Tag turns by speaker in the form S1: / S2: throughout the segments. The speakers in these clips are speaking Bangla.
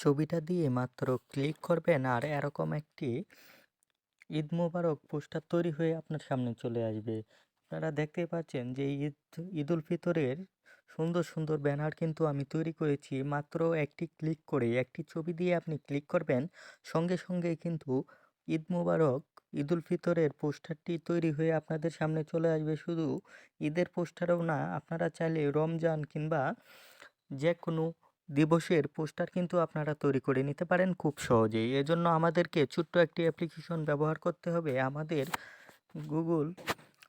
S1: ছবিটা দিয়ে মাত্র ক্লিক করবেন আর এরকম একটি ঈদ মোবারক পোস্টার তৈরি হয়ে আপনার সামনে চলে আসবে। আপনারা দেখতেই পাচ্ছেন যে ঈদুল ফিতরের সুন্দর সুন্দর ব্যানার কিন্তু আমি তৈরি করেছি। মাত্র একটি ক্লিক করে একটি ছবি দিয়ে আপনি ক্লিক করবেন, সঙ্গে সঙ্গে কিন্তু ঈদ মোবারক ঈদুল ফিতরের পোস্টারটি তৈরি হয়ে আপনাদের সামনে চলে আসবে। শুধু ঈদের পোস্টারও না, আপনারা চাইলে রমজান কিংবা যে কোনো দিবসের পোস্টার কিন্তু আপনারা তৈরি করে নিতে পারেন খুব সহজেই। এজন্য আমাদেরকে ছোট্ট একটি অ্যাপ্লিকেশন ব্যবহার করতে হবে। আমাদের গুগল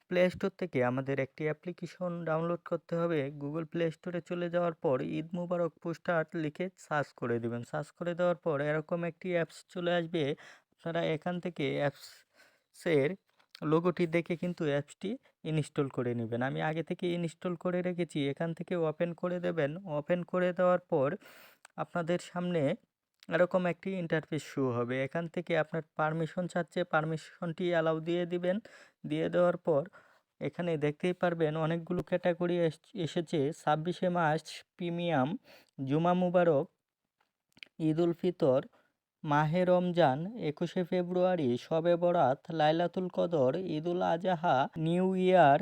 S1: প্লে স্টোর থেকে আমাদের একটি অ্যাপ্লিকেশন ডাউনলোড করতে হবে। গুগল প্লে স্টোরে চলে যাওয়ার পর ঈদ মুবারক পোস্টার লিখে সার্চ করে দেবেন। সার্চ করে দেওয়ার পর এরকম একটি অ্যাপস চলে আসবে। আপনারা এখান থেকে অ্যাপসের লোগোটি দেখে কিন্তু অ্যাপসটি ইনস্টল করে নেবেন। আমি আগে থেকে ইনস্টল করে রেখেছি। এখান থেকে ওপেন করে দেবেন। ওপেন করে দেওয়ার পর আপনাদের সামনে এরকম একটি ইন্টারফেস শো হবে। এখান থেকে আপনার পারমিশন চাচ্ছে, পারমিশনটি অ্যালাউ দিয়ে দিবেন। দিয়ে দেওয়ার পর এখানে দেখতেই পারবেন অনেকগুলো ক্যাটাগরি এসেছে। 26শে মার্চ, প্রিমিয়াম, জুমা মুবারক, ঈদ উল ফিতর, মাহে রমজান, 21শে ফেব্রুয়ারি, শবে বরাত, লাইলাতুল কদর, ঈদুল আজহা, নিউ ইয়ার,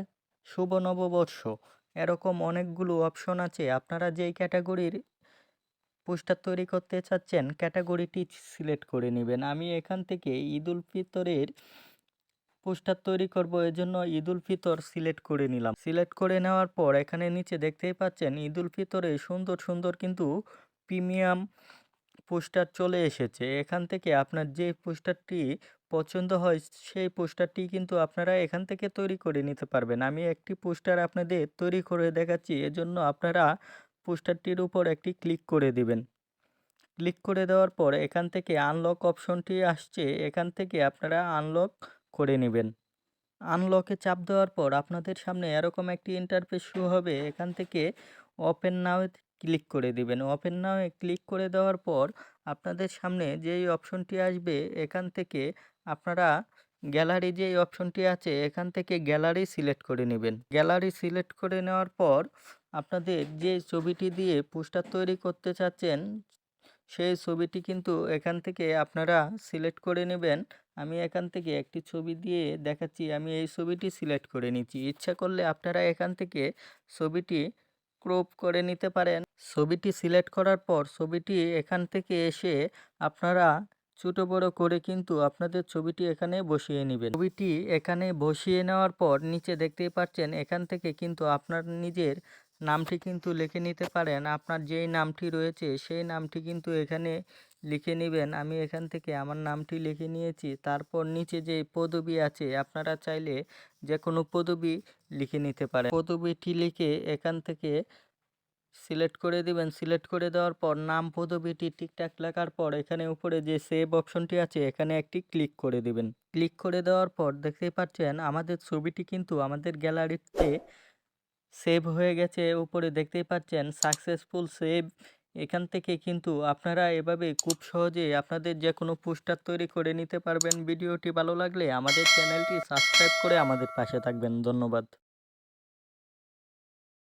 S1: শুভ নববর্ষ। এরকম অনেকগুলো অপশন আছে। আপনারা যেই ক্যাটাগরির পোস্টার তৈরি করতে চাচ্ছেন ক্যাটাগরিটি সিলেক্ট করে নেবেন। আমি এখান থেকে ঈদ উল ফিতরের পোস্টার তৈরি করব, এজন্য ঈদ উল ফিতর সিলেক্ট করে নিলাম। সিলেক্ট করে নেওয়ার পর এখানে নিচে দেখতেই পাচ্ছেন ঈদ উল ফিতরে সুন্দর সুন্দর কিন্তু প্রিমিয়াম পোস্টার চলে এসেছে। এখান থেকে আপনার যে পোস্টারটি পছন্দ হয় সেই পোস্টারটি কিন্তু আপনারা এখান থেকে তৈরি করে নিতে পারবেন। আমি একটি পোস্টার আপনাদের তৈরি করে দেখাচ্ছি, এজন্য আপনারা পোস্টারটির উপর একটি ক্লিক করে দিবেন। ক্লিক করে দেওয়ার পর এখান থেকে আনলক অপশনটি আসছে, এখান থেকে আপনারা আনলক করে নেবেন। আনলকে চাপ দেওয়ার পর আপনাদের সামনে এরকম একটি ইন্টারফেস শো হবে। এখান থেকে ওপেন নাও ক্লিক করে দিবেন। ওপেন নাও ক্লিক করে দেওয়ার পর আপনাদের সামনে যেই অপশনটি আসবে এখান থেকে আপনারা গ্যালারি যেই অপশনটি আছে এখান থেকে গ্যালারি সিলেক্ট করে নেবেন। গ্যালারি সিলেক্ট করে নেওয়ার পর আপনাদের যে ছবিটি দিয়ে পোস্টার তৈরি করতে চাচ্ছেন সেই ছবিটি কিন্তু এখান থেকে আপনারা সিলেক্ট করে নেবেন। আমি এখান থেকে একটি ছবি দিয়ে দেখাচ্ছি। আমি এই ছবিটি সিলেক্ট করে নিচ্ছি। ইচ্ছা করলে আপনারা এখান থেকে ছবিটি ক্রপ করে নিতে পারেন। ছবিটি সিলেক্ট করার পর ছবিটি এখান থেকে এসে আপনারা ছোট বড় করে কিন্তু আপনাদের ছবিটি এখানে বসিয়ে নেবেন। ছবিটি এখানে বসিয়ে নেওয়ার পর নিচে দেখতেই পাচ্ছেন এখান থেকে কিন্তু আপনার নিজের নামটি কিন্তু লিখে নিতে পারেন। আপনার যেই নামটি রয়েছে সেই নামটি কিন্তু এখানে লিখে নেবেন। আমি এখান থেকে আমার নামটি লিখে নিয়েছি। তারপর নিচে যে পদবি আছে আপনারা চাইলে যে কোনো পদবি লিখে নিতে পারেন। পদবিটি লিখে এখান থেকে সিলেক্ট করে দিবেন। সিলেক্ট করে দেওয়ার পর নাম পদবিটি ঠিকঠাক লেখার পর এখানে উপরে যে সেভ অপশনটি আছে এখানে একটি ক্লিক করে দিবেন। ক্লিক করে দেওয়ার পর দেখতেই পাচ্ছেন আমাদের ছবিটি কিন্তু আমাদের গ্যালারিতে সেভ হয়ে গেছে। উপরে দেখতেই পাচ্ছেন সাকসেসফুল সেভ। এখান থেকে কিন্তু আপনারা এভাবে খুব সহজে আপনাদের যে কোনো পোস্টার তৈরি করে নিতে পারবেন। ভিডিওটি ভালো লাগলে আমাদের চ্যানেলটি সাবস্ক্রাইব করে আমাদের পাশে থাকবেন। ধন্যবাদ।